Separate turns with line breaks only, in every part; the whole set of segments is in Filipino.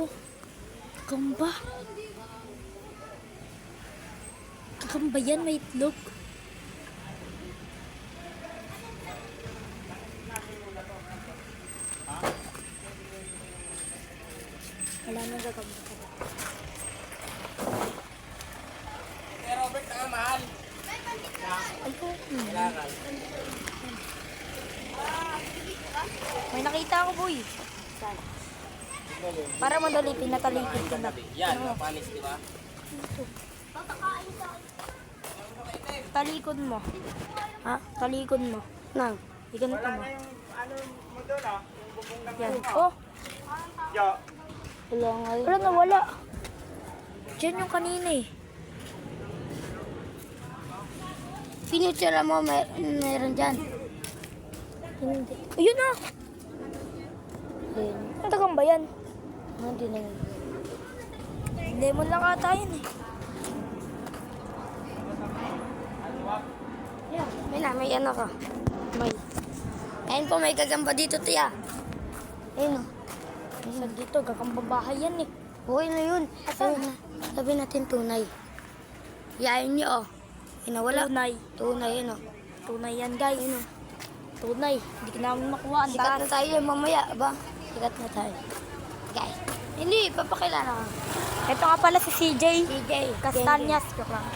ko. Kakamba. Kakamba yan, may itlog. Wala nang gagamba.
Robert, ang mahal.
Ano?
Kailangan.
May nakita ako, boy. Saan? Para madali, pinatalikod ko na.
Yan, panis, di ba?
Talikod mo. Ha? Talikod mo. Nang. Iganito mo.
Ano mo doon ah? Yung bubong ng
Yan. Oh!
Yo.
Wala nga. Wala na, wala. Diyan yung kanina eh.
Pinutsura mo, meron dyan.
Hindi. Ayun na!
Ayun.
Ang tagang ba yan?
Hindi na yun.
Lemon lang ata yun eh.
May ano ka.
May.
Ayun po, may gagamba dito, tiya. Ayun o.
Saan dito? Gagambabahay yan eh.
Okay na yun. Sabi natin tunay. Yayin niyo, oh. Inawala.
Tunay.
Tunay, yun, oh.
Tunay yan guys. Tunay. Hindi ka namin makuha. Ang
Sikat na
taas.
tayo mamaya, ba? Sikat na tayo. Guys. Hindi, papakilala ka.
Ito nga pala si CJ.
CJ.
Castanyas. Joke lang.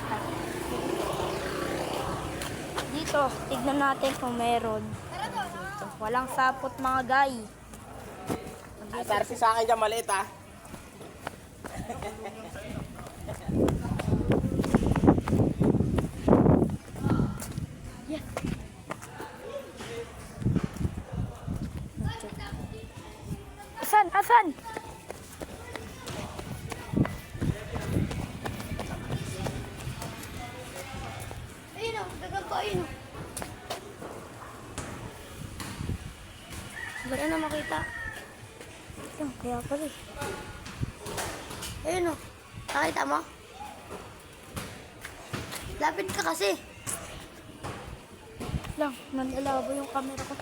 Dito, tignan natin kung meron. Dito. Walang sapot mga guy.
Sarsi sa akin dyan, maliit ah.
Asan? Asan?
Ayun o, gagamba, ayun o. Wala na makita.
Ayun, kaya pala eh.
Ayun o. Nakita mo? Lapit ka kasi.
Lang, nanlalabo yung camera ko.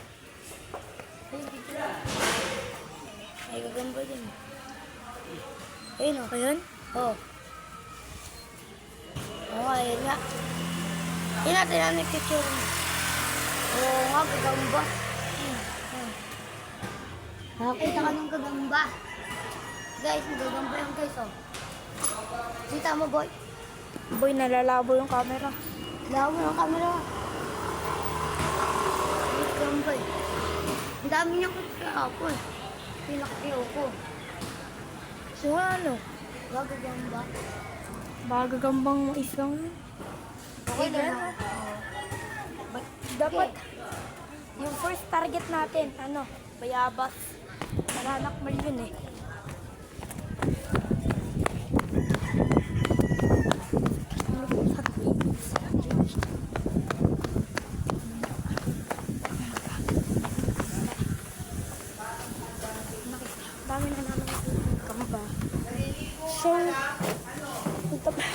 Ay, gagamba din. Ayun o.
Ayun?
Oo. Oo, ayun nga. Yun natin ang nagpicture mo. Oo nga, gagamba. Nakakita ka ng gagamba. Guys, gagamba yan guys, oh. Kita mo, boy.
Boy, nalalabo yung camera.
Lawa mo ng camera. Gagamba eh. Ang dami niya kasi ako eh. Pinakakiyo ko.
So ano?
Gagamba.
Bagagambang isang...
Okay na.
Dapat, yung first target natin, ano, bayabas. Nananakmal yun eh. Dami na namin kamba. So, ito pa.